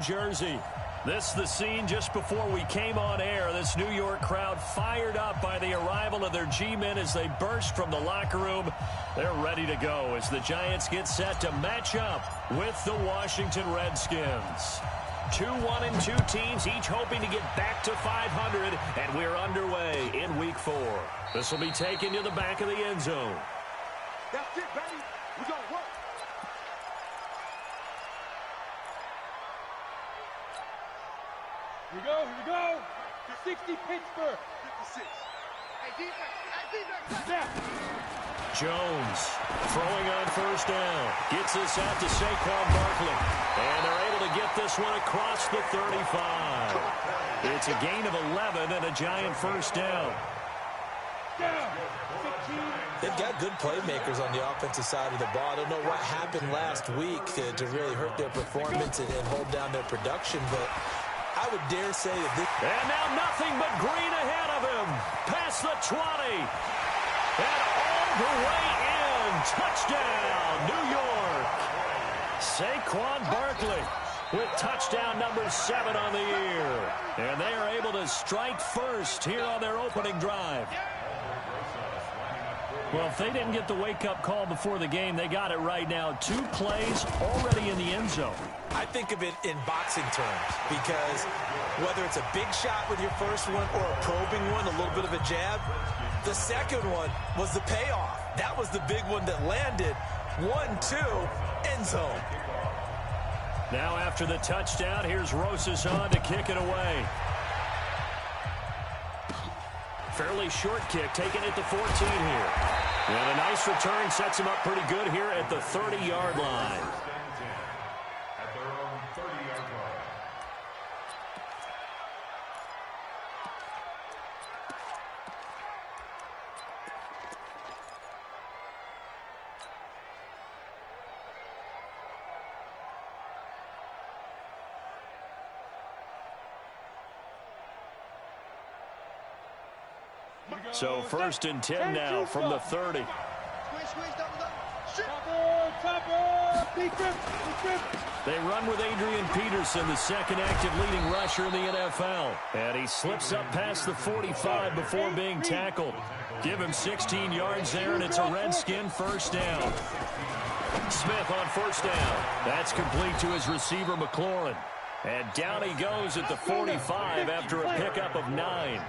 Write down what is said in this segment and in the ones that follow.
Jersey. This is the scene just before we came on air. This New York crowd fired up by the arrival of their G-men as they burst from the locker room. They're ready to go as the Giants get set to match up with the Washington Redskins. 2-1-2 teams, each hoping to get back to 500, and we're underway in Week 4. This will be taken to the back of the end zone. That's it, baby. We're going to work. Here we go. 60 Pittsburgh. 56. Hey, defense. Snap. Jones throwing on first down. Gets this out to Saquon Barkley. And they're able to get this one across the 35. It's a gain of 11 and a Giant first down. They've got good playmakers on the offensive side of the ball. I don't know what happened last week to really hurt their performance and hold down their production, but I would dare say that this... And now nothing but green ahead of him. Past the 20. And all the way in. Touchdown, New York. Saquon Barkley with touchdown number 7 on the year. And they are able to strike first here on their opening drive. Well, if they didn't get the wake-up call before the game, they got it right now. 2 plays already in the end zone. I think of it in boxing terms because whether it's a big shot with your first one or a probing one, a little bit of a jab, the second one was the payoff. That was the big one that landed. 1-2, end zone. Now after the touchdown, here's Rosas on to kick it away. Fairly short kick, taken at the 14 here. And a nice return sets him up pretty good here at the 30-yard line. At their own 30-yard line. So 1st and 10 now from the 30. They run with Adrian Peterson, the second active leading rusher in the NFL. And he slips up past the 45 before being tackled. Give him 16 yards there, and it's a Redskin first down. Smith on first down. That's complete to his receiver, McLaurin. And down he goes at the 45 after a pickup of 9.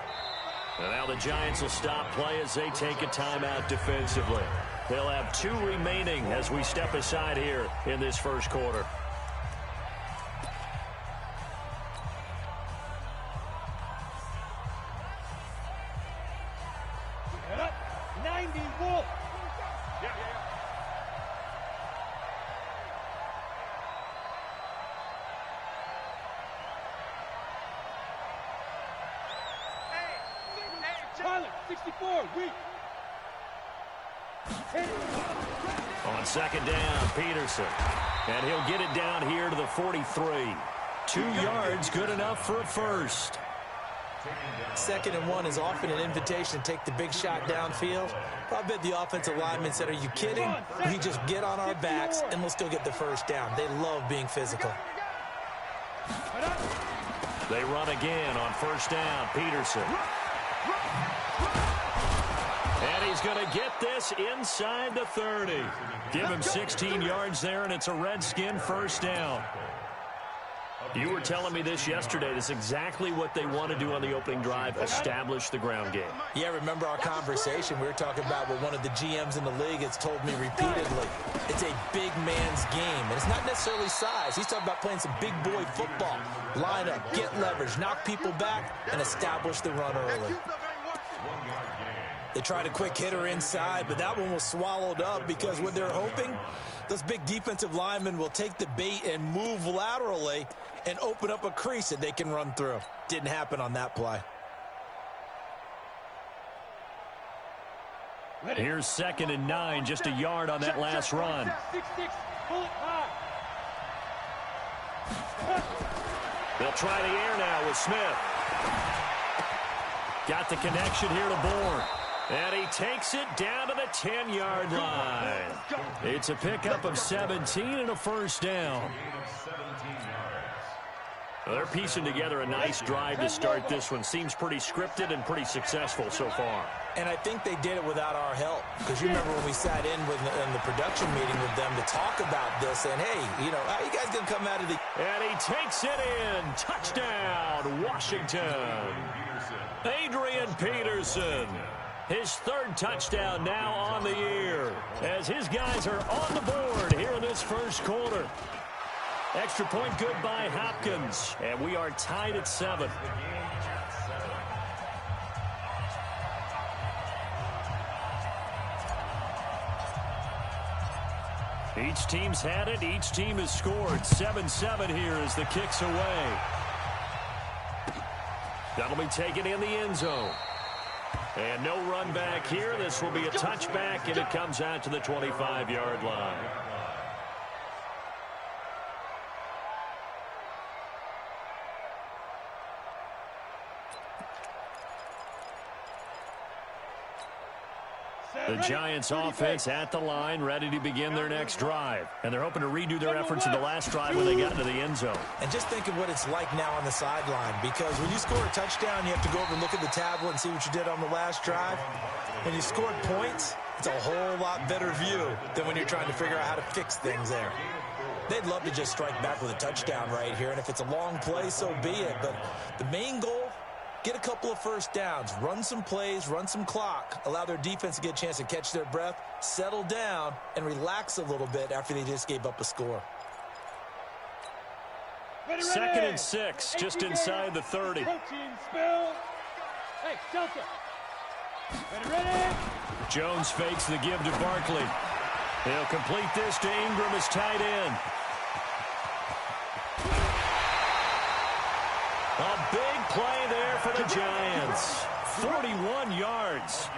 And now the Giants will stop play as they take a timeout defensively. They'll have 2 remaining as we step aside here in this first quarter. Get up. 90 Wolf. Tyler, 64, weak. On second down, Peterson. And he'll get it down here to the 43. 2 yards, good enough for a first. 2nd and 1 is often an invitation to take the big shot downfield. I bet the offensive linemen said, are you kidding? We just get on our backs and let's go get the first down. They love being physical. They run again on first down, Peterson. And he's going to get this inside the 30. Give him 16 yards there, and it's a Redskin first down. You were telling me this yesterday. This is exactly what they want to do on the opening drive, establish the ground game. Yeah, remember our conversation. We were talking about what one of the GMs in the league has told me repeatedly. It's a big man's game, and it's not necessarily size. He's talking about playing some big boy football. Line up, get leverage, knock people back, and establish the run early. They tried a quick hitter inside, but that one was swallowed up because what they're hoping, those big defensive linemen will take the bait and move laterally and open up a crease that they can run through. Didn't happen on that play. Here's 2nd and 9, just a yard on that last run. 6-6, pull it high. They'll try the air now with Smith. Got the connection here to Bourne. And he takes it down to the 10-yard line. It's a pickup of 17 and a first down. They're piecing together a nice drive to start this one. Seems pretty scripted and pretty successful so far. And I think they did it without our help. Because you remember when we sat in the production meeting with them to talk about this, and hey, you know, how are you guys going to come out of the... And he takes it in. Touchdown, Washington. Adrian Peterson. His third touchdown now on the year. As his guys are on the board here in this first quarter. Extra point good by Hopkins. And we are tied at 7. Each team's had it. Each team has scored. 7-7 here as the kick's away. That'll be taken in the end zone. And no run back here. This will be a touchback, and it comes out to the 25-yard line. The Giants offense at the line, ready to begin their next drive. And they're hoping to redo their efforts in the last drive when they got into the end zone. And just think of what it's like now on the sideline, because when you score a touchdown, you have to go over and look at the tablet and see what you did on the last drive. When you scored points, it's a whole lot better view than when you're trying to figure out how to fix things there. They'd love to just strike back with a touchdown right here, and if it's a long play, so be it. But the main goal, get a couple of first downs, run some plays, run some clock, allow their defense to get a chance to catch their breath, settle down, and relax a little bit after they just gave up a score. Second and 6, just inside the 30. Hey, Delta. Ready. Jones fakes the give to Barkley. He'll complete this to Ingram as tight end. A big play there for the Giants. 41 yards.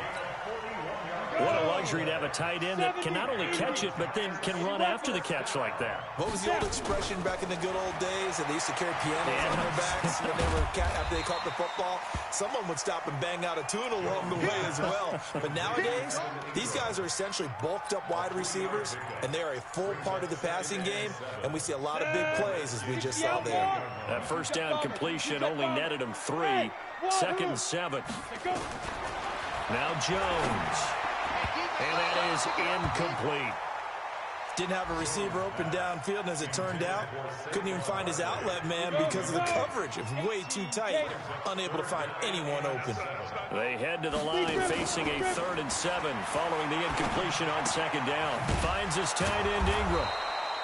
What a luxury to have a tight end that can not only catch it, but then can run after the catch like that. What was the old expression back in the good old days? That they used to carry pianos on their backs when they were after they caught the football. Someone would stop and bang out a tune along the way as well. But nowadays, these guys are essentially bulked up wide receivers, and they are a full part of the passing game, and we see a lot of big plays as we just saw there. That first down completion only netted him 3. Second and 7. Now Jones. And that is incomplete. Didn't have a receiver open downfield, and as it turned out, couldn't even find his outlet man because of the coverage. It was way too tight, unable to find anyone open. They head to the line facing a 3rd and 7 following the incompletion on second down. Finds his tight end Ingram.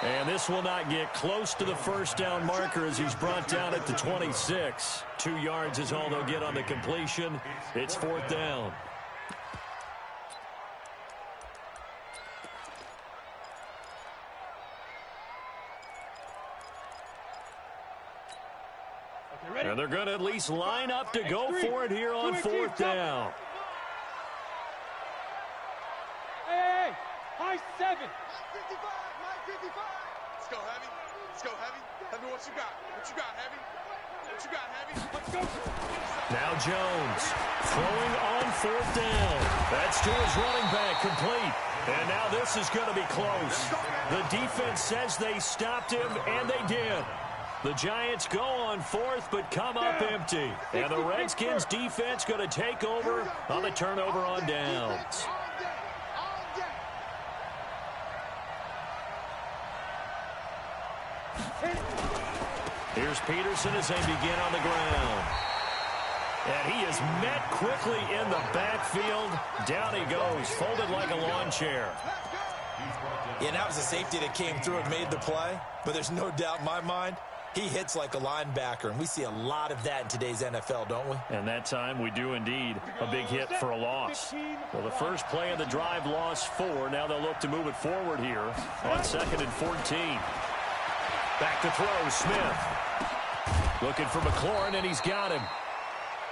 And this will not get close to the first down marker as he's brought down at the 26. 2 yards is all they'll get on the completion. It's 4th down. And they're going to at least line up to go for it here on 4th down. Hey, high 7. 55, 55. Let's go, Heavy. Let's go, Heavy. Heavy, what you got? What you got, Heavy? What you got, Heavy? Let's go. Now Jones throwing on 4th down. That's to his running back, complete. And now this is going to be close. The defense says they stopped him, and they did. The Giants go on 4th, but come up empty. And the Redskins defense going to take over on the turnover on downs. Here's Peterson as they begin on the ground. And he is met quickly in the backfield. Down he goes, folded like a lawn chair. Yeah, that was a safety that came through and made the play. But there's no doubt in my mind, he hits like a linebacker, and we see a lot of that in today's NFL, don't we? And that time we do indeed. A big hit for a loss. Well, the first play of the drive lost 4. Now they'll look to move it forward here on 2nd and 14. Back to throw, Smith. Looking for McLaurin, and he's got him.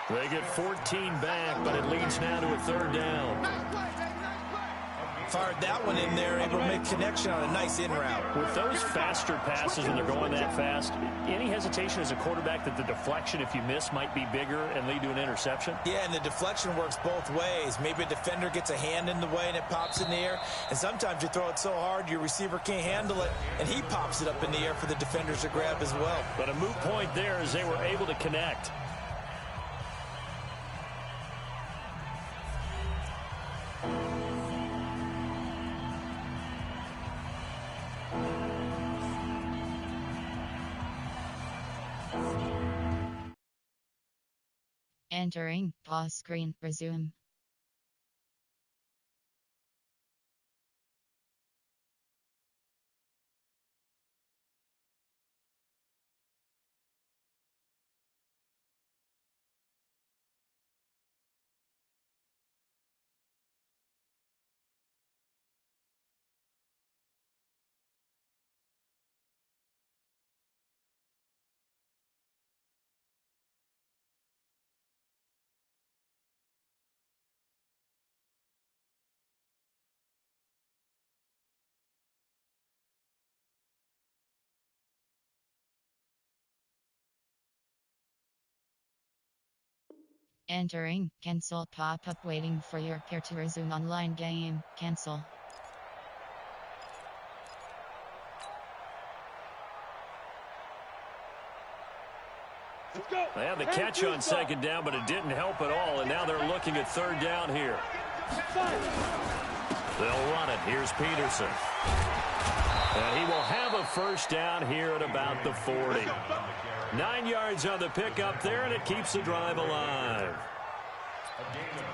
They get 14 back, but it leads now to a 3rd down. Fired that one in there, able to make connection on a nice in route. With those faster passes when they're going that fast, any hesitation as a quarterback that the deflection, if you miss, might be bigger and lead to an interception? Yeah, and the deflection works both ways. Maybe a defender gets a hand in the way and it pops in the air. And sometimes you throw it so hard your receiver can't handle it, and he pops it up in the air for the defenders to grab as well. But a moot point there as they were able to connect. Entering pause screen, resume. Entering cancel pop-up waiting for your peer to resume online game. Cancel. They had the catch on second down, but it didn't help at all, and now they're looking at third down here. They'll run it. Here's Peterson. And he will have a first down here at about the 40. 9 yards on the pickup there, and it keeps the drive alive.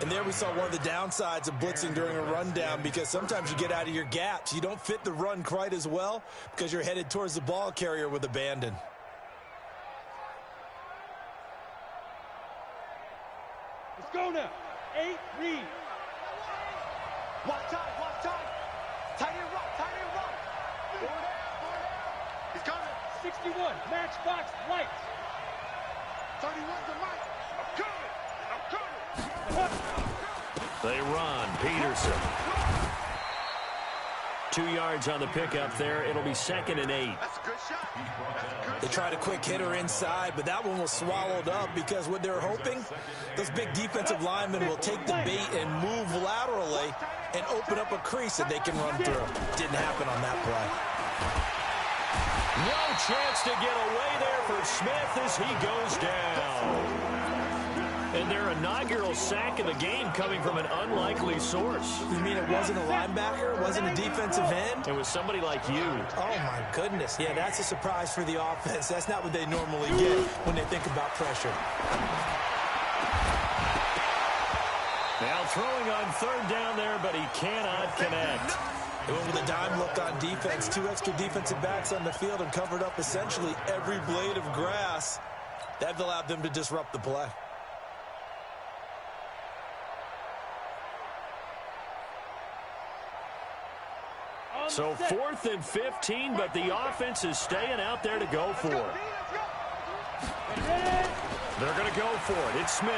And there we saw one of the downsides of blitzing during a rundown, because sometimes you get out of your gaps. You don't fit the run quite as well because you're headed towards the ball carrier with abandon. Let's go now. 8, read. Watch time, watch time. Tight end rock, tight end rock. He's coming. 61, matchbox lights. 31's the mic. I'm coming. They run. Peterson. 2 yards on the pickup there. It'll be 2nd and 8. That's a good shot. They tried a quick hitter inside, but that one was swallowed up because what they're hoping, those big defensive linemen will take the bait and move laterally and open up a crease that they can run through. Didn't happen on that play. No chance to get away there for Smith as he goes down. And their inaugural sack of the game coming from an unlikely source. You mean it wasn't a linebacker? It wasn't a defensive end? It was somebody like you. Oh, my goodness. Yeah, that's a surprise for the offense. That's not what they normally get when they think about pressure. Now throwing on third down there, but he cannot connect. They went with a dime look on defense. 2 extra defensive backs on the field and covered up essentially every blade of grass. That allowed them to disrupt the play. So 4th and 15, but the offense is staying out there to go for it. They're going to go for it. It's Smith.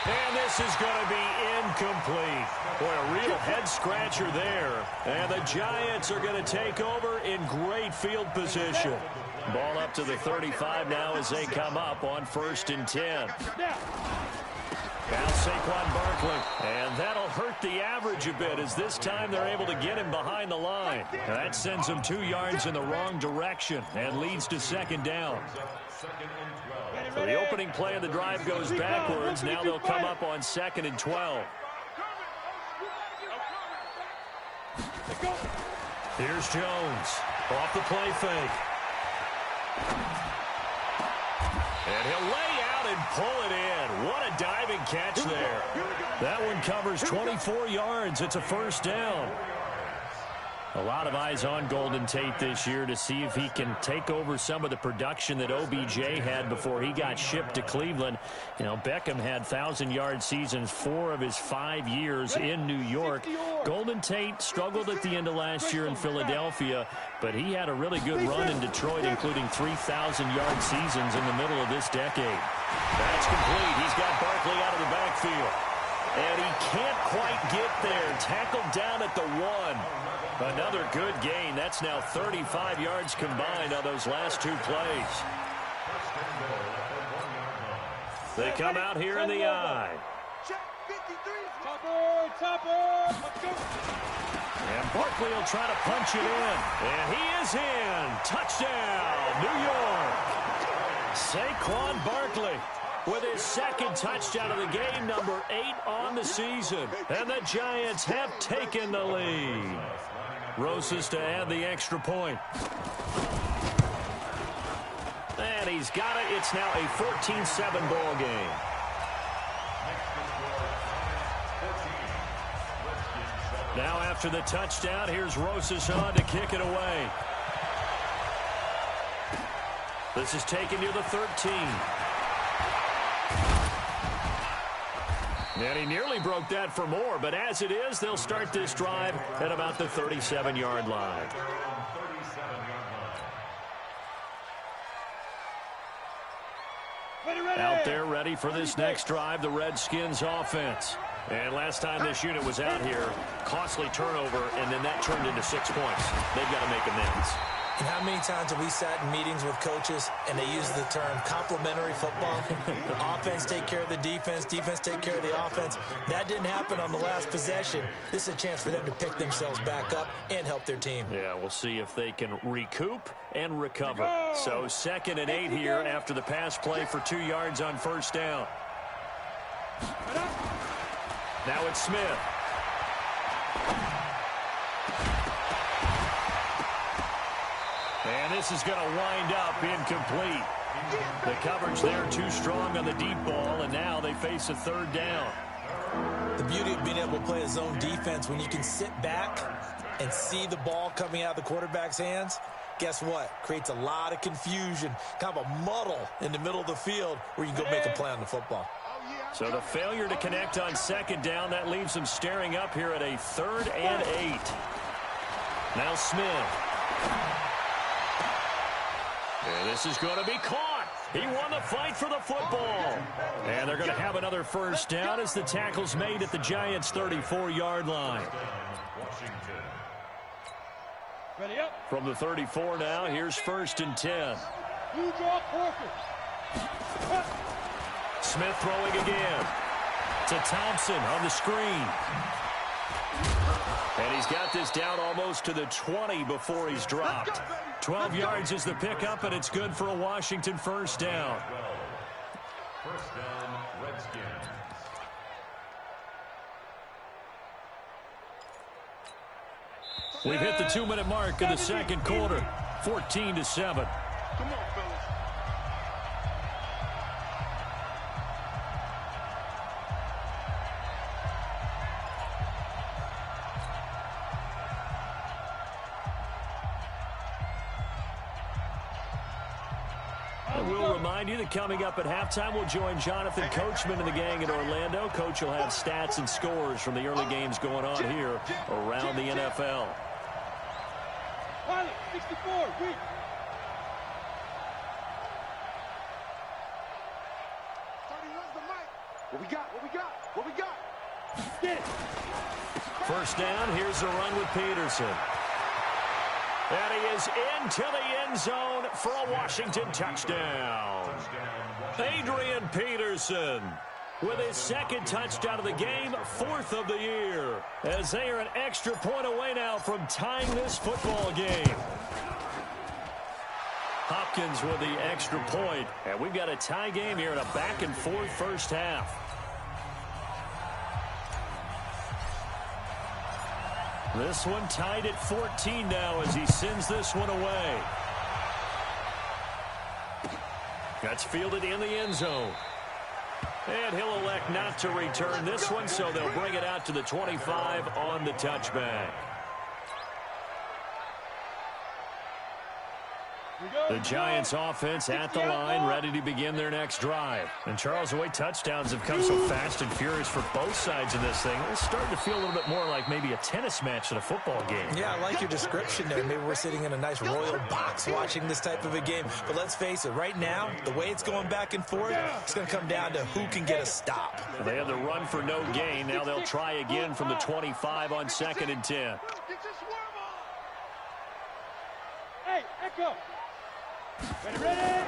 And this is going to be incomplete. Boy, a real head-scratcher there. And the Giants are going to take over in great field position. Ball up to the 35 now as they come up on 1st and 10. Now Saquon Barkley, and that'll hurt the average a bit as this time they're able to get him behind the line. And that sends him 2 yards in the wrong direction and leads to 2nd down. So the opening play of the drive goes backwards. Now they'll come up on 2nd and 12. Here's Jones off the play fake. And he'll lay out and pull it in. What a diving catch there. That one covers 24 yards. It's a first down. A lot of eyes on Golden Tate this year to see if he can take over some of the production that OBJ had before he got shipped to Cleveland. You know, Beckham had 1,000-yard seasons 4 of his 5 years in New York. Golden Tate struggled at the end of last year in Philadelphia, but he had a really good run in Detroit, including 3,000-yard seasons in the middle of this decade. That's complete. He's got Barkley out of the backfield. And he can't quite get there. Tackled down at the 1. Another good gain. That's now 35 yards combined on those last 2 plays. They come out here in the I. Topper, let's go. And Barkley will try to punch it in. And he is in. Touchdown, New York. Saquon Barkley with his second touchdown of the game, number 8 on the season. And the Giants have taken the lead. Rosas to add the extra point. And he's got it. It's now a 14-7 ball game. Now after the touchdown, here's Rosas on to kick it away. This is taken near the 13. And he nearly broke that for more, but as it is, they'll start this drive at about the 37-yard line. Out there ready for this next drive, the Redskins offense. And last time this unit was out here, costly turnover, and then that turned into 6 points. They've got to make amends. And how many times have we sat in meetings with coaches and they use the term complementary football? Offense take care of the defense, defense take care of the offense. That didn't happen on the last possession. This is a chance for them to pick themselves back up and help their team. Yeah, we'll see if they can recoup and recover. So 2nd and 8 here after the pass play for 2 yards on first down. Now it's Smith. And this is going to wind up incomplete. The coverage there too strong on the deep ball, and now they face a 3rd down. The beauty of being able to play a zone defense when you can sit back and see the ball coming out of the quarterback's hands, guess what? Creates a lot of confusion, kind of a muddle in the middle of the field where you can go make a play on the football. So the failure to connect on 2nd down, that leaves them staring up here at a 3rd and 8. Now Smith. And this is going to be caught. He won the fight for the football. And they're going to have another first down as the tackle's made at the Giants' 34-yard line. Ready up. From the 34 now, here's 1st and 10. You draw Corker. Smith throwing again to Thompson on the screen. And he's got this down almost to the 20 before he's dropped. 12 yards is the pickup, and it's good for a Washington first down. First down, Redskins. We've hit the 2-minute mark of the 2nd quarter. 14-7. Come on, fellas. We'll remind you that coming up at halftime, we'll join Jonathan Coachman and the gang in Orlando. Coach will have stats and scores from the early games going on here around the NFL. Pilot, 64, read. What we got? What we got? What we got? Get it. First down, here's a run with Peterson. And he is into the end zone for a Washington touchdown. Adrian Peterson with his 2nd touchdown of the game, 4th of the year, as they are an extra point away now from tying this football game. Hopkins with the extra point, and we've got a tie game here in a back-and-forth first half. This one tied at 14 now as he sends this one away. That's fielded in the end zone. And he'll elect not to return this one, so they'll bring it out to the 25 on the touchback. The Giants offense at the line, ready to begin their next drive. And Charles, the way touchdowns have come so fast and furious for both sides in this thing, it's starting to feel a little bit more like maybe a tennis match than a football game. Yeah, I like your description there. Maybe we're sitting in a nice royal box watching this type of a game. But let's face it, right now, the way it's going back and forth, it's going to come down to who can get a stop. They have the run for no gain. Now they'll try again from the 25 on 2nd and 10. Hey, Echo. Ready.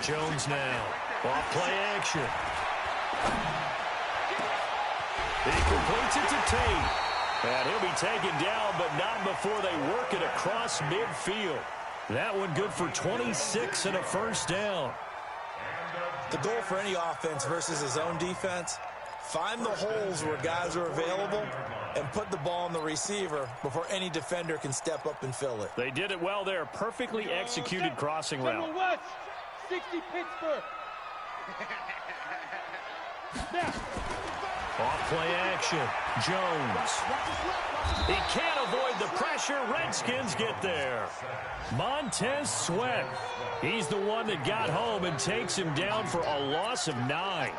Jones now. Off play action. He completes it to Tate. And he'll be taken down, but not before they work it across midfield. That one good for 26 and a first down. The goal for any offense versus his own defense, find the holes where guys are available and put the ball on the receiver before any defender can step up and fill it. They did it well there. Perfectly executed crossing route. West, 60 Pittsburgh. Now. Off play action. Jones. He can't avoid the pressure. Redskins get there. Montez Sweat. He's the one that got home and takes him down for a loss of 9.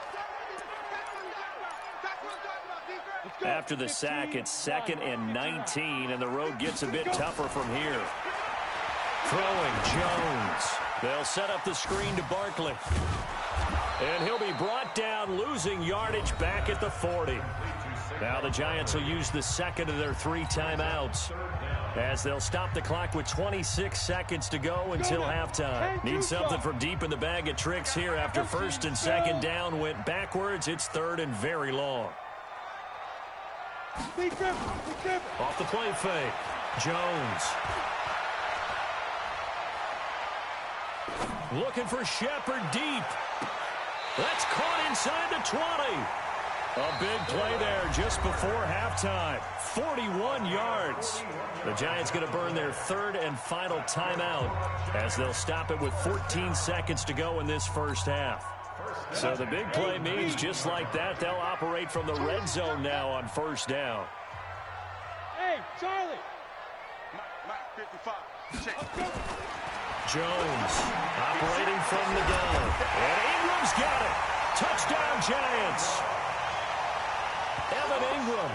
After the sack, it's 2nd and 19, and the road gets a bit tougher from here. Throwing Jones. They'll set up the screen to Barkley. And he'll be brought down, losing yardage back at the 40. Now the Giants will use the second of their 3 timeouts, as they'll stop the clock with 26 seconds to go until halftime. Need something from deep in the bag of tricks here after 1st and 2nd down went backwards. It's 3rd and very long. Off the play fake. Jones. Looking for Shepard deep. That's caught inside the 20. A big play there just before halftime. 41 yards. The Giants going to burn their 3rd and final timeout, as they'll stop it with 14 seconds to go in this first half. So the big play means just like that, they'll operate from the red zone now on 1st down. Hey, Charlie. Mike 55. Check. Jones operating from the gun. And Ingram's got it. Touchdown, Giants. Evan Ingram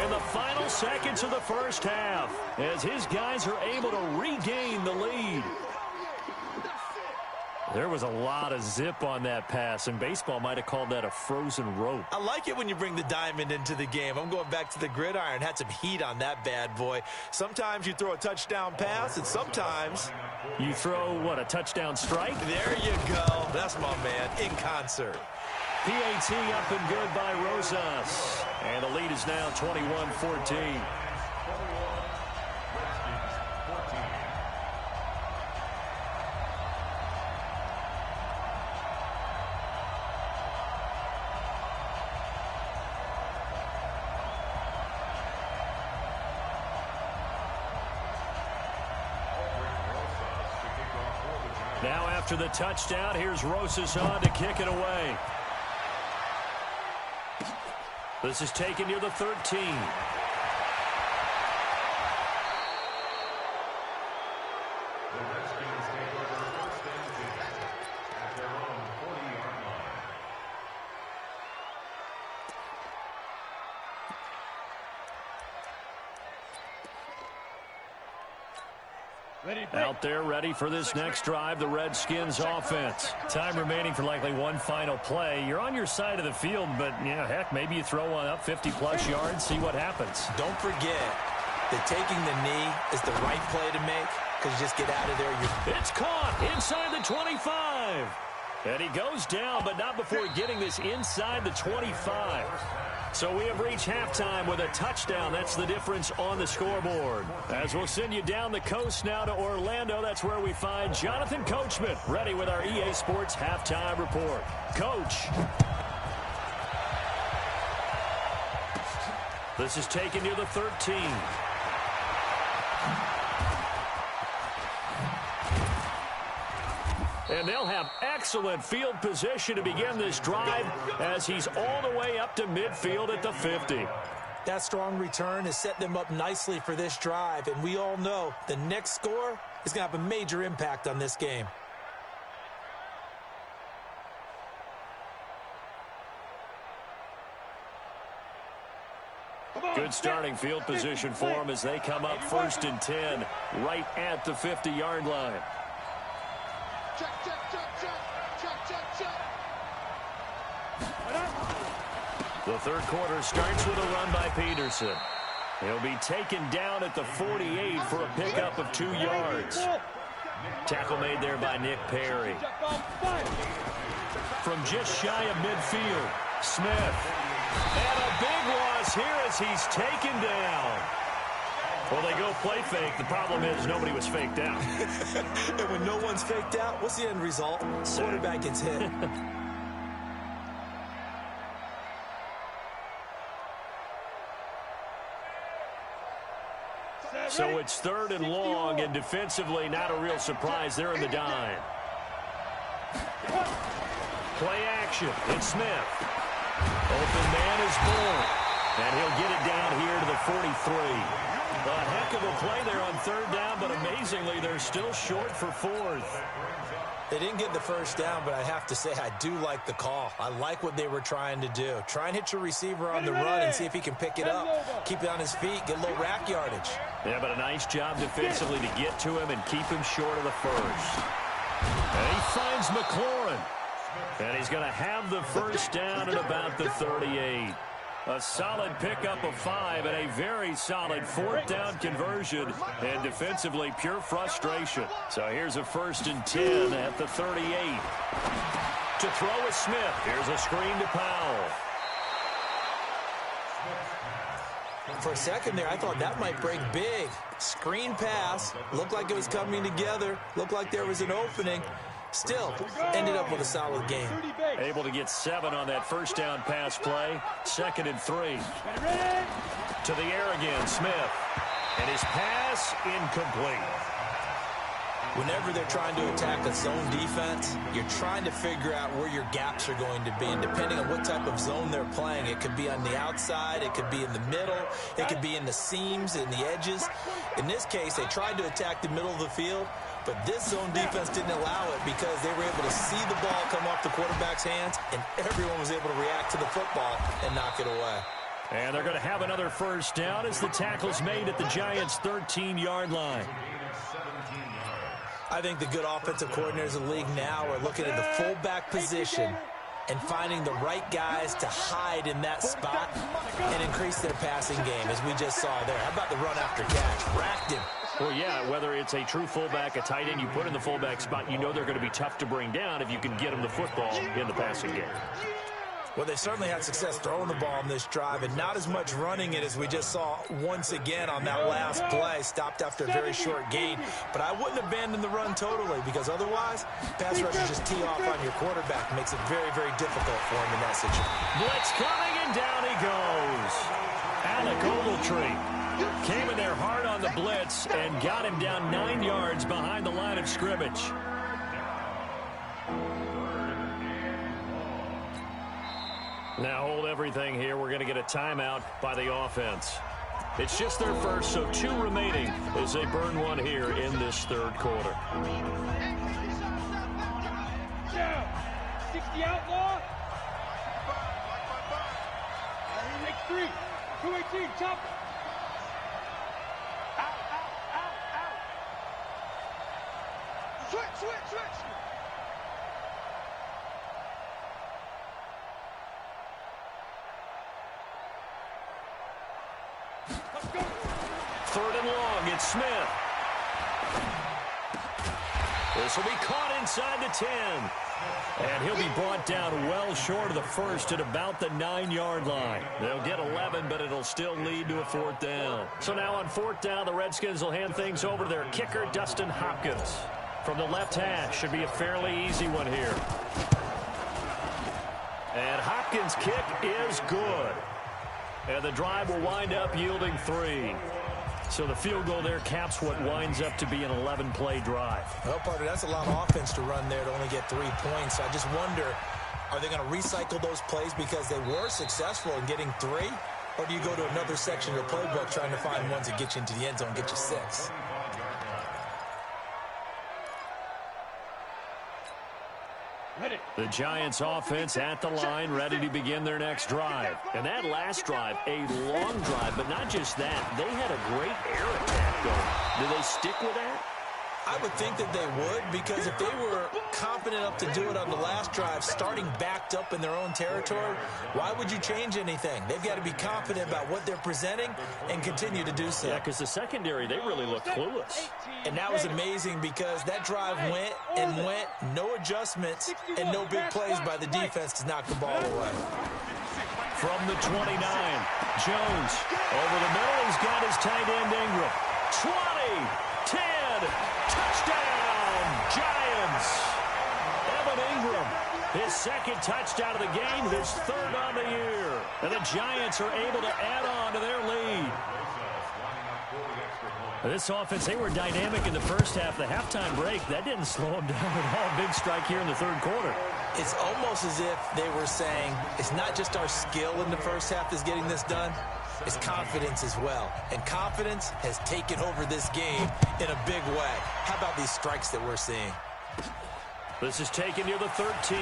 in the final seconds of the first half, as his guys are able to regain the lead. There was a lot of zip on that pass, and baseball might have called that a frozen rope. I like it when you bring the diamond into the game. I'm going back to the gridiron. Had some heat on that bad boy. Sometimes you throw a touchdown pass, and sometimes you throw, what, a touchdown strike? There you go. That's my man, in concert. PAT up and good by Rosas. And the lead is now 21-14. Now after the touchdown, here's Rosas on to kick it away. This is taken near the 13. Out there ready for this next drive, the Redskins offense. Time remaining for likely one final play. You're on your side of the field, but, yeah, heck, maybe you throw one up 50-plus yards, see what happens. Don't forget that taking the knee is the right play to make, because you just get out of there. It's caught inside the 25. And he goes down, but not before getting this inside the 25. So we have reached halftime with a touchdown. That's the difference on the scoreboard. As we'll send you down the coast now to Orlando, that's where we find Jonathan Coachman, ready with our EA Sports halftime report. Coach. This is taken near the 13. And they'll have excellent field position to begin this drive, as he's all the way up to midfield at the 50. That strong return has set them up nicely for this drive, and we all know the next score is going to have a major impact on this game. Good starting field position for them as they come up 1st and 10 right at the 50-yard line. Check, check, check, check, check, check, check. The third quarter starts with a run by Peterson. He'll be taken down at the 48 for a pickup of 2 yards. Tackle made there by Nick Perry. From just shy of midfield, Smith. And a big loss here as he's taken down. Well, they go play fake. The problem is nobody was faked out. And when no one's faked out, what's the end result? Quarterback gets hit. So it's 3rd and long, and defensively not a real surprise. They're in the dime. Play action. It's Smith. Open man is born, and he'll get it down here to the 43. A heck of a play there on 3rd down, but amazingly, they're still short for 4th. They didn't get the first down, but I have to say I do like the call. I like what they were trying to do. Try and hit your receiver on the run and see if he can pick it up. Keep it on his feet, get a little rack yardage. Yeah, but a nice job defensively to get to him and keep him short of the first. And he finds McLaurin. And he's going to have the first down at about the 38. A solid pickup of 5 and a very solid 4th down conversion. And defensively, pure frustration. So here's a 1st and 10 at the 38. To throw is Smith. Here's a screen to Powell. For a second there, I thought that might break big. Screen pass. Looked like it was coming together. Looked like there was an opening. Still, ended up with a solid game. Able to get 7 on that first down pass play. 2nd and 3. To the air again, Smith. And his pass incomplete. Whenever they're trying to attack a zone defense, you're trying to figure out where your gaps are going to be. And depending on what type of zone they're playing, it could be on the outside, it could be in the middle, it could be in the seams, in the edges. In this case, they tried to attack the middle of the field, but this zone defense didn't allow it because they were able to see the ball come off the quarterback's hands, and everyone was able to react to the football and knock it away. And they're going to have another first down as the tackle's made at the Giants' 13-yard line. I think the good offensive coordinators in the league now are looking at the fullback position and finding the right guys to hide in that spot and increase their passing game, as we just saw there. How about the run after catch? Racked him. Well, yeah, whether it's a true fullback, a tight end, you put in the fullback spot, you know they're going to be tough to bring down if you can get them the football in the passing game. Well, they certainly had success throwing the ball on this drive, and not as much running it as we just saw once again on that last play. Stopped after a very short gain. But I wouldn't abandon the run totally, because otherwise, pass rushers just tee off on your quarterback. Makes it very, very difficult for him in that situation. Blitz coming, and down he goes. Alec Ogletree came in there hard on the blitz and got him down 9 yards behind the line of scrimmage. Now hold everything here. We're going to get a timeout by the offense. It's just their first, so 2 remaining as they burn one here in this third quarter. Down. 60 outlaw. Next 3. 218. Chop. Switch. Let's go. 3rd and long, it's Smith. This will be caught inside the 10. And he'll be brought down well short of the first at about the 9-yard line. They'll get 11, but it'll still lead to a 4th down. So now on 4th down, the Redskins will hand things over to their kicker, Dustin Hopkins. From the left hash, should be a fairly easy one here. And Hopkins' kick is good. And the drive will wind up yielding 3. So the field goal there caps what winds up to be an 11-play drive. Well, partner, that's a lot of offense to run there to only get 3 points. I just wonder, are they going to recycle those plays because they were successful in getting 3? Or do you go to another section of the playbook trying to find ones that get you into the end zone, get you 6? The Giants offense at the line, ready to begin their next drive. And that last drive, a long drive, but not just that. They had a great air attack going. Do they stick with that? I would think that they would, because if they were confident enough to do it on the last drive, starting backed up in their own territory, why would you change anything? They've got to be confident about what they're presenting and continue to do so. Yeah, because the secondary, they really looked clueless. And that was amazing because that drive went and went, no adjustments, and no big plays by the defense to knock the ball away. From the 29, Jones over the middle. He's got his tight end Ingram. 20, 10, touchdown, Giants. Evan Ingram, his second touchdown of the game, his third on the year. And the Giants are able to add on to their lead. This offense, they were dynamic in the first half. The halftime break, that didn't slow them down at all. Big strike here in the third quarter. It's almost as if they were saying, it's not just our skill in the first half that's getting this done, it's confidence as well. And confidence has taken over this game in a big way. How about these strikes that we're seeing? This is taken near the 13.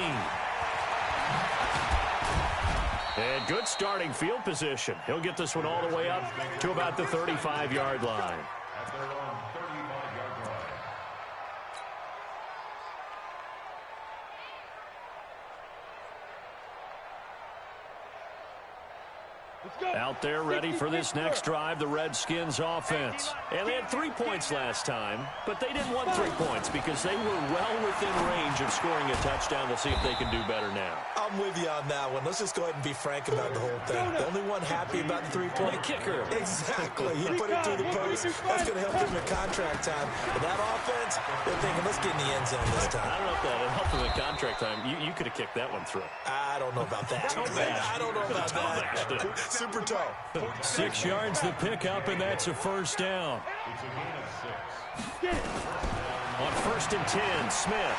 And good starting field position. He'll get this one all the way up to about the 35-yard line. At their own 35-yard line. Out there ready for this next drive, the Redskins offense. And they had 3 points last time, but they didn't want 3 points because they were well within range of scoring a touchdown. We'll see if they can do better now. I'm with you on that one. Let's just go ahead and be frank about the whole thing. The only one happy about the three-point The kicker. Exactly. He put it through the post. That's going to help him in contract time. But that offense, they're thinking, let's get in the end zone this time. I don't know if that helped him in contract time. You could have kicked that one through. I don't know about that. I don't know about that. Super toe. 6 yards the pickup, and that's a first down. It's a gain of 6. On 1st and 10, Smith.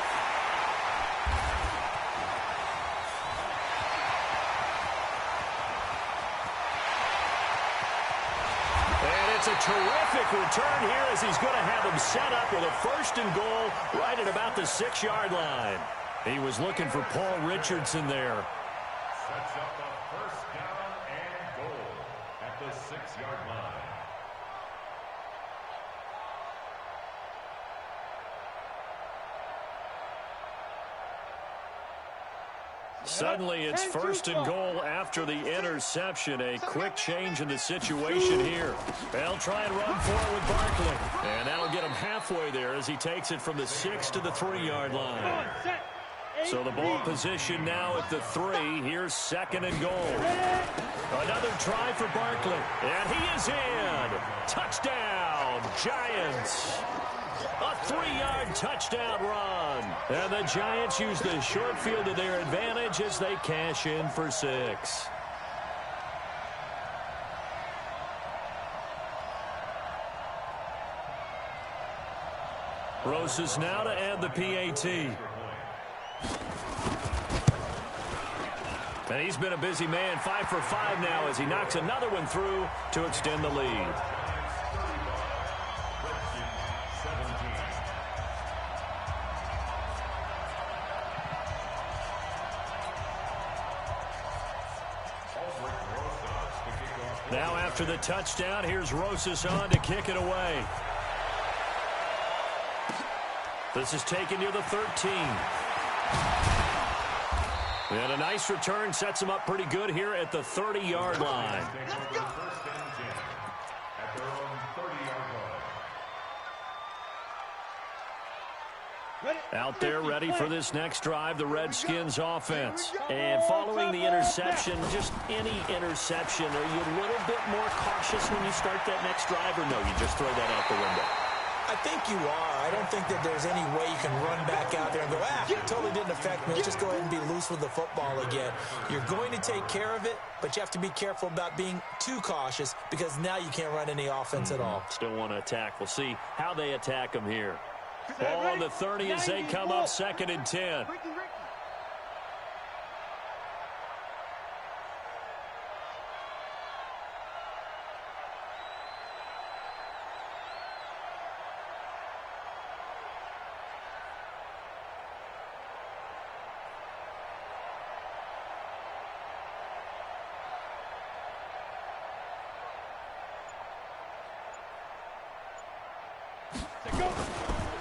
And it's a terrific return here as he's going to have him set up with a 1st and goal right at about the 6-yard line. He was looking for Paul Richardson there. Sets up a first down and goal at the 6-yard line. Suddenly it's 1st and goal after the interception. A quick change in the situation here. They'll try and run forward with Barkley. And that'll get him halfway there as he takes it from the 6 to the 3-yard line. So the ball position now at the 3. Here's 2nd and goal. Another try for Barkley. And he is in. Touchdown, Giants. A 3-yard touchdown run. And the Giants use the short field to their advantage as they cash in for 6. Roses now to add the PAT. And he's been a busy man, 5 for 5 now as he knocks another one through to extend the lead. Now after the touchdown, here's Rosas on to kick it away. This is taken near the 13. And a nice return sets him up pretty good here at the 30-yard line. Out there ready for this next drive, the Redskins offense. And following the interception, just any interception, are you a little bit more cautious when you start that next drive, or no, you just throw that out the window? I think you are. I don't think that there's any way you can run back out there and go, it totally didn't affect me. Let's just go ahead and be loose with the football again. You're going to take care of it, but you have to be careful about being too cautious because now you can't run any offense at all. Still want to attack. We'll see how they attack them here. Ball on the 30 as they come up 2nd and 10.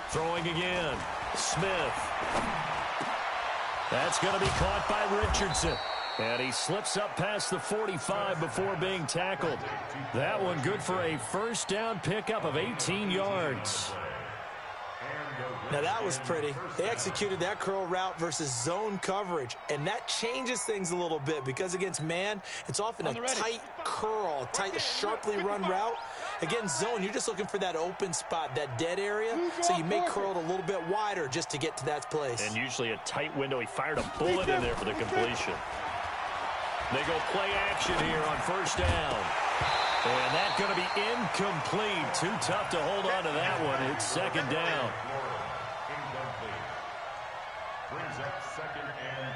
Throwing again. Smith. That's going to be caught by Richardson. And he slips up past the 45 before being tackled. That one good for a first down pickup of 18 yards. Now that was pretty. They executed that curl route versus zone coverage, and that changes things a little bit because against man, it's often a tight curl, tight, sharply run route. Against zone, you're just looking for that open spot, that dead area, so you may curl it a little bit wider just to get to that place. And usually a tight window. He fired a bullet in there for the completion. They go play action here on first down. And that's going to be incomplete. Too tough to hold on to that one. It's second down. Incomplete. Brings up 2nd and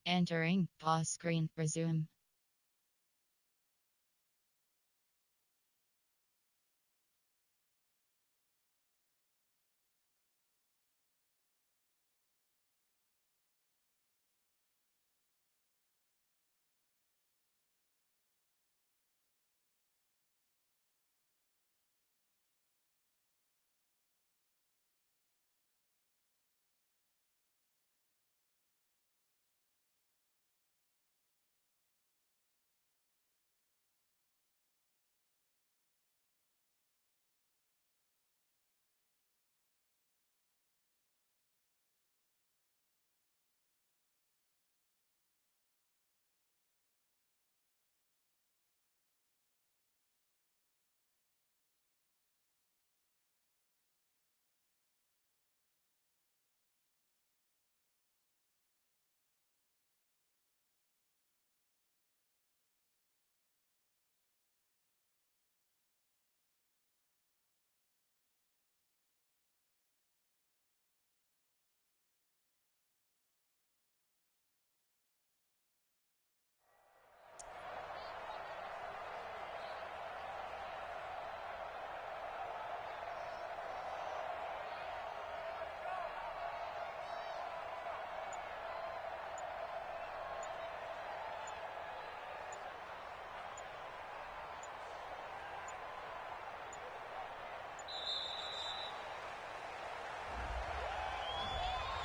10. Entering pause screen. Resume.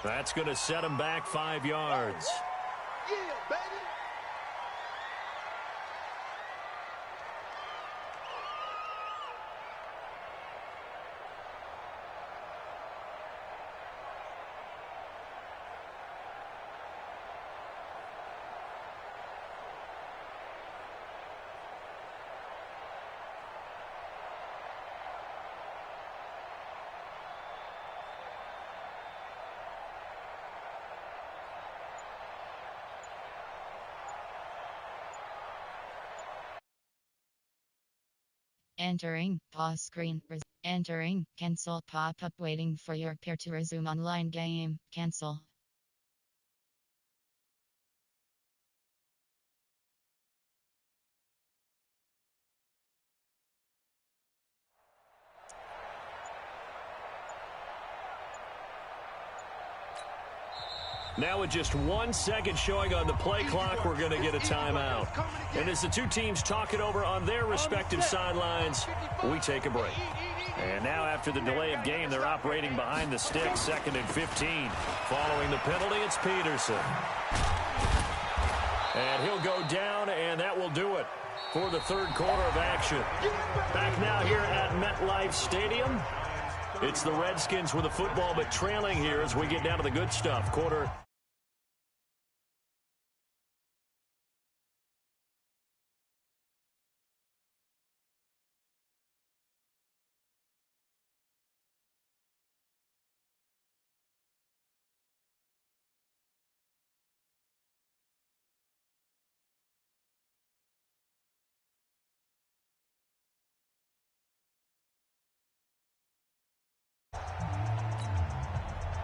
That's going to set him back 5 yards. Yeah, baby. Entering pause screen. Entering cancel pop-up waiting for your pair to resume online game. Cancel. Now with just 1 second showing on the play clock, we're going to get a timeout. And as the two teams talk it over on their respective sidelines, we take a break. And now after the delay of game, they're operating behind the sticks, 2nd and 15. Following the penalty, it's Peterson. And he'll go down, and that will do it for the third quarter of action. Back now here at MetLife Stadium. It's the Redskins with the football, but trailing here as we get down to the good stuff. Quarter.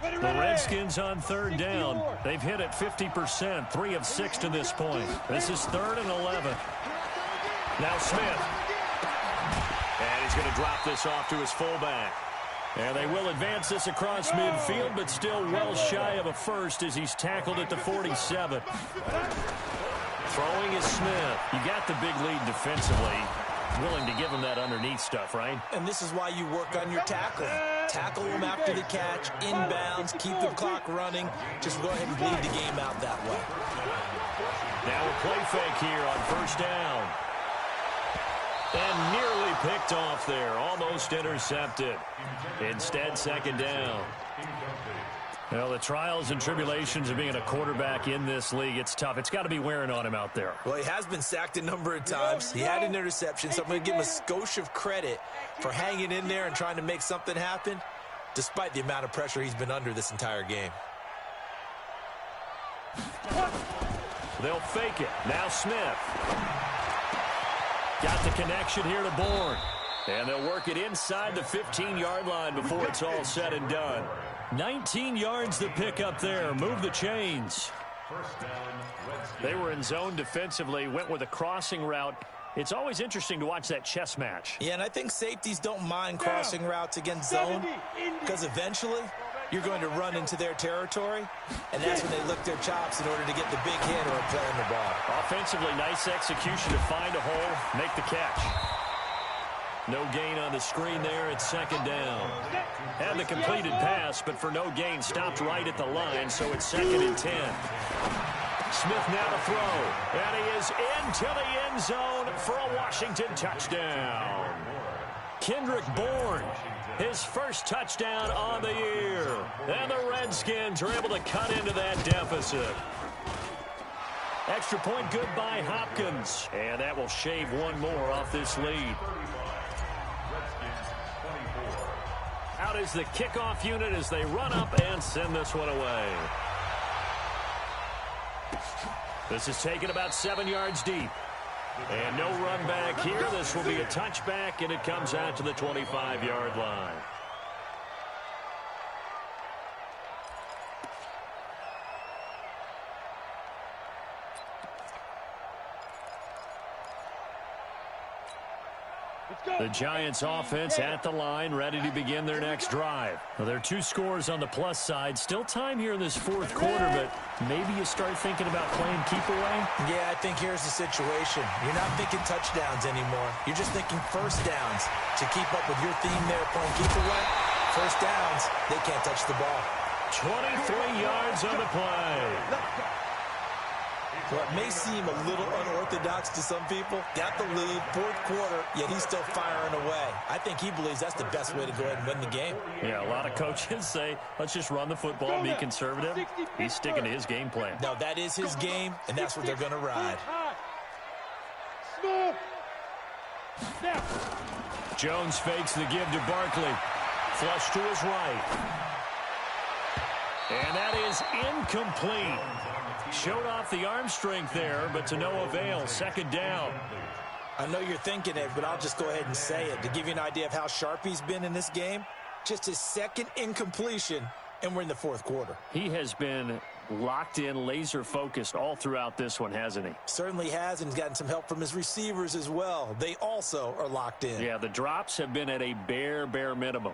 The Redskins on third down. They've hit it 50%, 3 of 6 to this point. This is 3rd and 11. Now Smith. And he's going to drop this off to his fullback. And they will advance this across midfield, but still well shy of a first as he's tackled at the 47. Throwing is Smith. You got the big lead defensively. Willing to give him that underneath stuff, right? And this is why you work on your tackling. Tackle them after the catch, inbounds, keep the clock running. Just go ahead and bleed the game out that way. Now a play fake here on first down. And nearly picked off there. Almost intercepted. Instead, second down. Well, the trials and tribulations of being a quarterback in this league, it's tough. It's got to be wearing on him out there. Well, he has been sacked a number of times. He had an interception, so I'm going to give him a skosh of credit for hanging in there and trying to make something happen, despite the amount of pressure he's been under this entire game. They'll fake it. Now Smith. Got the connection here to Bourne. And they'll work it inside the 15-yard line before it's all said and done. 19 yards to pick up there. Move the chains. They were in zone defensively, went with a crossing route. It's always interesting to watch that chess match. Yeah, and I think safeties don't mind crossing routes against zone because eventually you're going to run into their territory, and that's when they lick their chops in order to get the big hit or a play on the ball. Offensively, nice execution to find a hole, make the catch. No gain on the screen there. It's second down. Had the completed pass, but for no gain, stopped right at the line, so it's 2nd and 10. Smith now to throw, and he is into the end zone for a Washington touchdown. Kendrick Bourne, his first touchdown on the year. And the Redskins are able to cut into that deficit. Extra point good by Hopkins, and that will shave one more off this lead. Out is the kickoff unit as they run up and send this one away. This is taken about 7 yards deep. And no run back here. This will be a touchback, and it comes out to the 25-yard line. The Giants offense at the line, ready to begin their next drive. Well, there are 2 scores on the plus side. Still time here in this 4th quarter, but maybe you start thinking about playing keep away? Yeah, I think here's the situation. You're not thinking touchdowns anymore. You're just thinking first downs. To keep up with your theme there, playing keep away, first downs, they can't touch the ball. 23 yards on the play. Well, it may seem a little unorthodox to some people. Got the lead, 4th quarter, yet he's still firing away. I think he believes that's the best way to go ahead and win the game. Yeah, a lot of coaches say, let's just run the football, be conservative. He's sticking to his game plan. No, that is his game, and that's what they're going to ride. Jones fakes the give to Barkley. Flush to his right. And that is incomplete. Showed off the arm strength there, but to no avail. Second down. I know you're thinking it, but I'll just go ahead and say it. To give you an idea of how sharp he's been in this game, just his 2nd incompletion, and we're in the 4th quarter. He has been locked in, laser-focused all throughout this one, hasn't he? Certainly has, and he's gotten some help from his receivers as well. They also are locked in. Yeah, the drops have been at a bare minimum.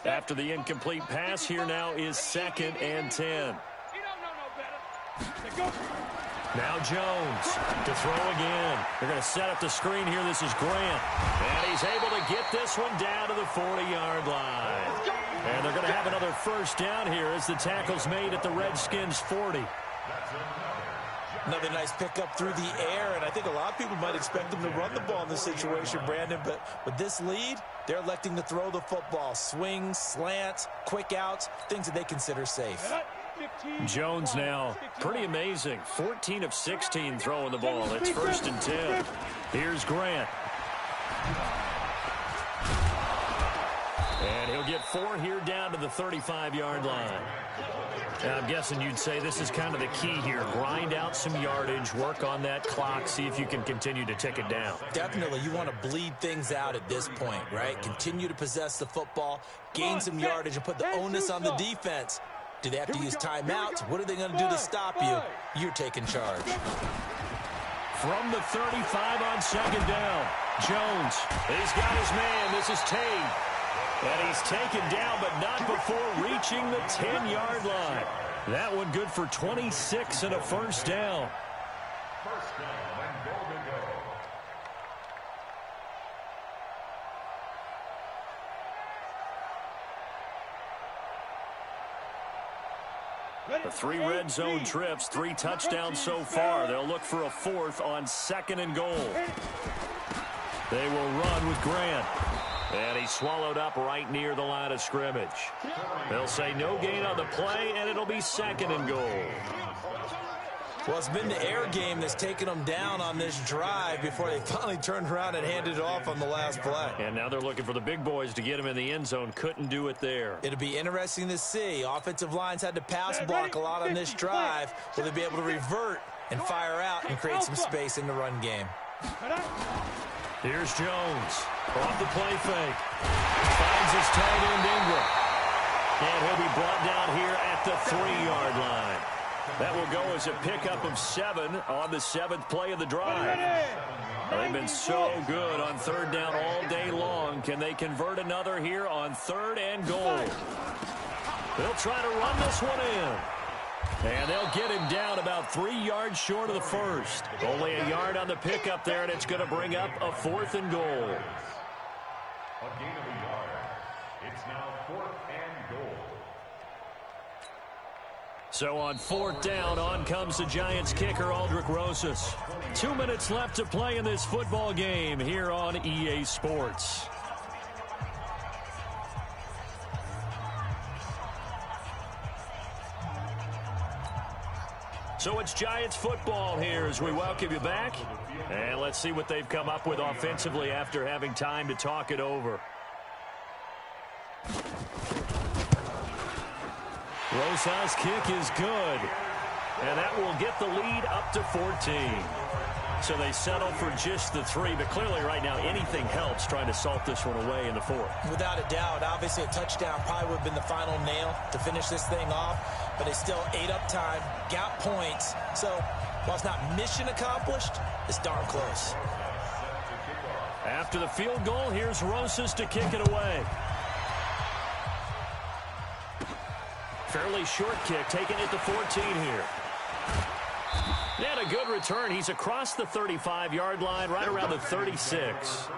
After the incomplete pass, here now is 2nd and 10. Now Jones to throw again. They're going to set up the screen here. This is Grant. And he's able to get this one down to the 40-yard line. And they're going to have another first down here as the tackle's made at the Redskins' 40. Another nice pickup through the air, and I think a lot of people might expect them to run the ball in this situation, Brandon, but with this lead, they're electing to throw the football. Swings, slants, quick outs, things that they consider safe. Jones now, pretty amazing. 14 of 16 throwing the ball. It's 1st and 10. Here's Grant. And he'll get 4 here down to the 35-yard line. And I'm guessing you'd say this is kind of the key here. Grind out some yardage, work on that clock, see if you can continue to tick it down. Definitely. You want to bleed things out at this point, right? Continue to possess the football, gain some yardage, and put the onus on the defense. Do they have to use timeouts? What are they going to do to stop you? You're taking charge. From the 35 on second down, Jones. He's got his man. This is Tate. And he's taken down, but not before reaching the 10-yard line. That one good for 26 and a first down. First down and goal to go. The 3 red zone trips, 3 touchdowns so far. They'll look for a 4th on second and goal. They will run with Grant. And he's swallowed up right near the line of scrimmage. They'll say no gain on the play, and it'll be second and goal. Well, it's been the air game that's taken them down on this drive before they finally turned around and handed it off on the last play. And now they're looking for the big boys to get him in the end zone. Couldn't do it there. It'll be interesting to see. Offensive lines had to pass block a lot on this drive. Will they be able to revert and fire out and create some space in the run game? Here's Jones. Off the play fake. Finds his tight end Ingram. And he'll be brought down here at the 3-yard line. That will go as a pickup of 7 on the 7th play of the drive. They've been so good on third down all day long. Can they convert another here on 3rd and goal? They'll try to run this one in. And they'll get him down about 3 yards short of the first. Only a yard on the pickup there, and it's going to bring up a 4th and goal. A gain of a yard. It's now 4th and goal. So on 4th down, on comes the Giants kicker, Aldrich Rosas. 2 minutes left to play in this football game here on EA Sports. So it's Giants football here as we welcome you back. And let's see what they've come up with offensively after having time to talk it over. Rosas' kick is good, and that will get the lead up to 14. So they settle for just the 3, but clearly right now anything helps trying to salt this one away in the 4th. Without a doubt, obviously a touchdown probably would have been the final nail to finish this thing off, but they still ate up time, got points. So while it's not mission accomplished, it's darn close. After the field goal, here's Rosas to kick it away. Fairly short kick, taking it to 14 here. And a good return. He's across the 35-yard line, right around the 36.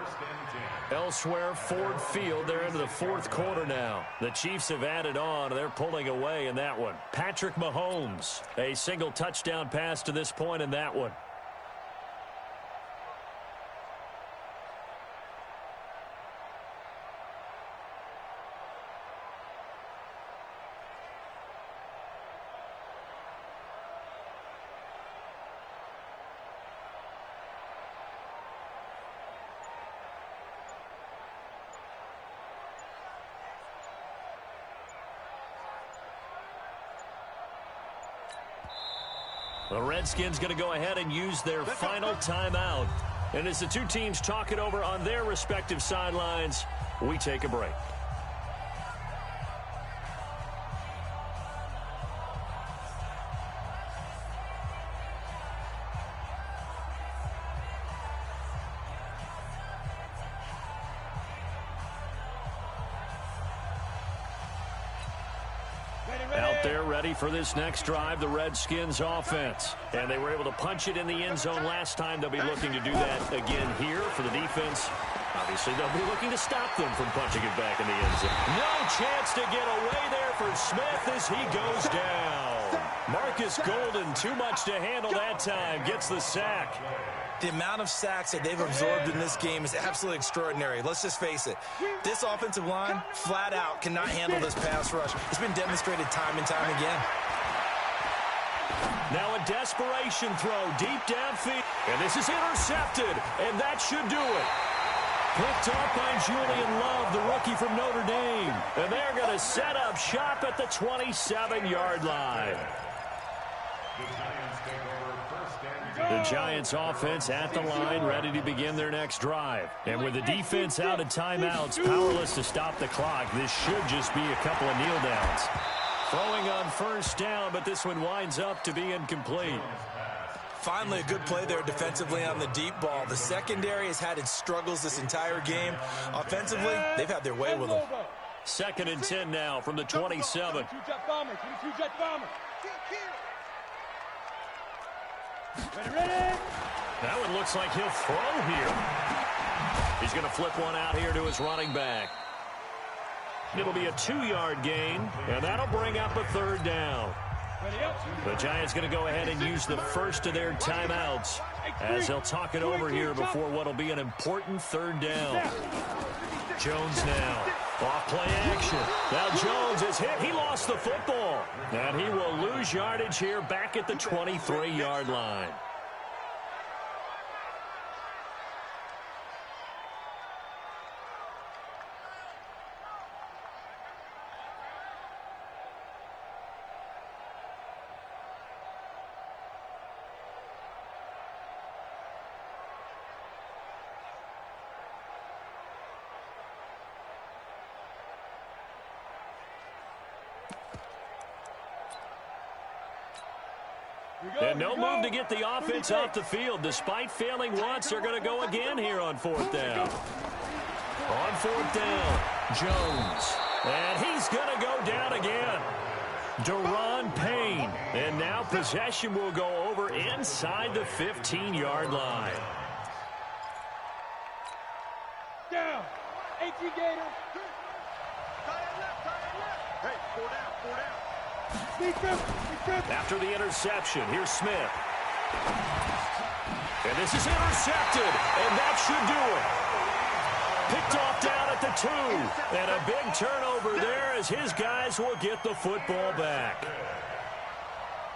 Elsewhere, Ford Field, they're into the 4th quarter now. The Chiefs have added on. They're pulling away in that one. Patrick Mahomes, a single touchdown pass to this point in that one. The Redskins going to go ahead and use their final timeout. And as the 2 teams talk it over on their respective sidelines, we take a break. Out there ready for this next drive, the Redskins offense. And they were able to punch it in the end zone last time. They'll be looking to do that again here for the defense. Obviously, they'll be looking to stop them from punching it back in the end zone. No chance to get away there for Smith as he goes down. Marcus Golden, too much to handle that time, gets the sack. The amount of sacks that they've absorbed in this game is absolutely extraordinary. Let's just face it. This offensive line, flat out, cannot handle this pass rush. It's been demonstrated time and time again. Now a desperation throw deep downfield. And this is intercepted, and that should do it. Picked up by Julian Love, the rookie from Notre Dame. And they're going to set up shop at the 27-yard line. The Giants offense at the line, ready to begin their next drive. And with the defense out of timeouts, powerless to stop the clock, this should just be a couple of kneel downs. Throwing on first down, but this one winds up to be incomplete. Finally, a good play there defensively on the deep ball. The secondary has had its struggles this entire game. Offensively, they've had their way with them. 2nd and 10 now from the 27. Two-jet bomber. Two-jet bomber. Ready. That one looks like he'll throw here. He's going to flip one out here to his running back. It'll be a 2-yard gain, and that'll bring up a 3rd down. The Giants going to go ahead and use the first of their timeouts as they'll talk it over here before what will be an important 3rd down. Jones now. Off play action. Now Jones is hit. He lost the football. And he will lose yardage here back at the 23-yard line. And no move to get the offense off the field. Despite failing once, they're going to go again here on 4th down. On 4th down, Jones. And he's going to go down again. Deron Payne. And now possession will go over inside the 15-yard line. Down. 18 Gators. Hey, 4 down. After the interception, here's Smith. And this is intercepted, and that should do it. Picked off down at the 2. And a big turnover there as his guys will get the football back.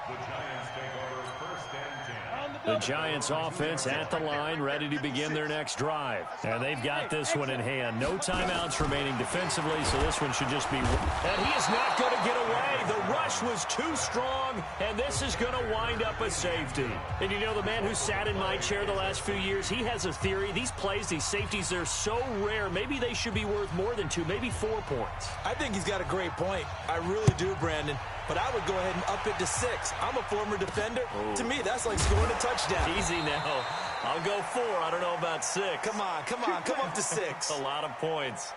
The Giants take over 1st and 10. The Giants offense at the line, ready to begin their next drive. And they've got this one in hand. No timeouts remaining defensively, so this one should just be... And he is not going to get away. The rush was too strong, and this is going to wind up a safety. And you know, the man who sat in my chair the last few years, he has a theory. These plays, these safeties, they're so rare. Maybe they should be worth more than 2, maybe 4 points. I think he's got a great point. I really do, Brandon. But I would go ahead and up it to 6. I'm a former defender. Oh. To me, that's like scoring a touchdown. Easy now. I'll go 4. I don't know about 6. Come on. Come up to 6. A lot of points.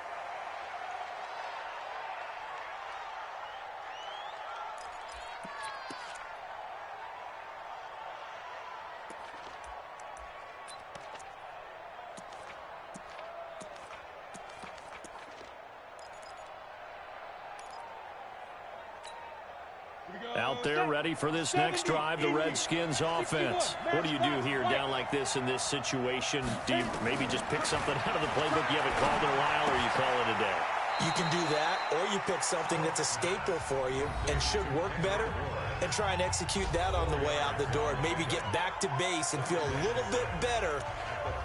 Out there ready for this next drive, the Redskins offense. What do you do here down like this in this situation? Do you maybe just pick something out of the playbook you haven't called in a while, or you call it a day? You can do that, or you pick something that's a staple for you and should work better and try and execute that on the way out the door and maybe get back to base and feel a little bit better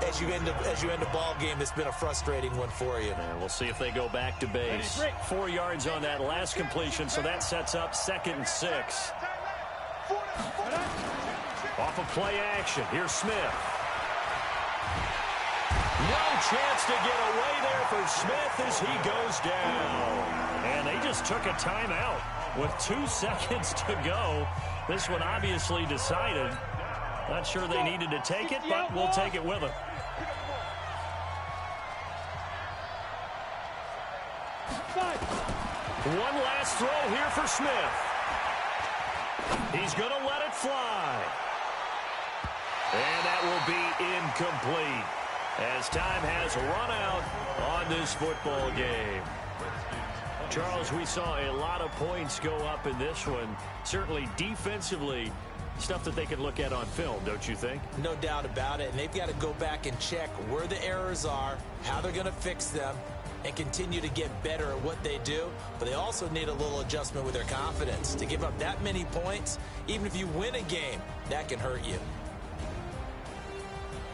as you end a ball game that's been a frustrating one for you. And we'll see if they go back to base. 4 yards on that last completion, so that sets up 2nd and 6. Off of play action, here's Smith. No chance to get away there for Smith as he goes down. And they just took a timeout with 2 seconds to go. This one obviously decided. Not sure they needed to take it, but we'll take it with them. One last throw here for Smith. He's going to let it fly. And that will be incomplete as time has run out on this football game. Charles, we saw a lot of points go up in this one. Certainly defensively, stuff that they can look at on film, don't you think? No doubt about it. And they've got to go back and check where the errors are, how they're going to fix them, and continue to get better at what they do. But they also need a little adjustment with their confidence. To give up that many points, even if you win a game, that can hurt you.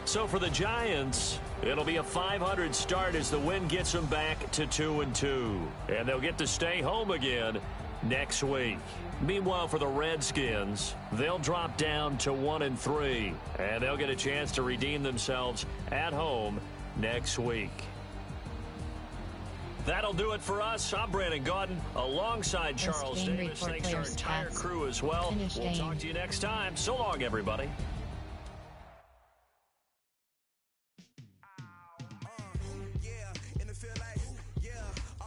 So for the Giants, it'll be a 500 start as the win gets them back to 2-2. And they'll get to stay home again next week. Meanwhile, for the Redskins, they'll drop down to 1-3. And they'll get a chance to redeem themselves at home next week. That'll do it for us. I'm Brandon Gaudin, alongside Charles game Davis. report, Thanks our players' entire stats. crew as well. Finish We'll game. talk to you next time. So long, everybody.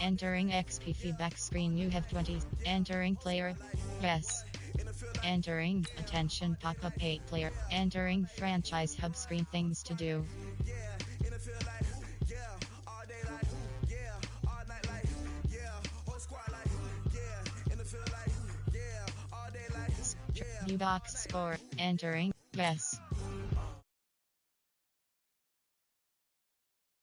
Entering XP feedback screen, you have 20. Entering player. Yes. Entering attention pop-up 8 player. Entering franchise hub screen, things to do. View box score. Entering. Yes.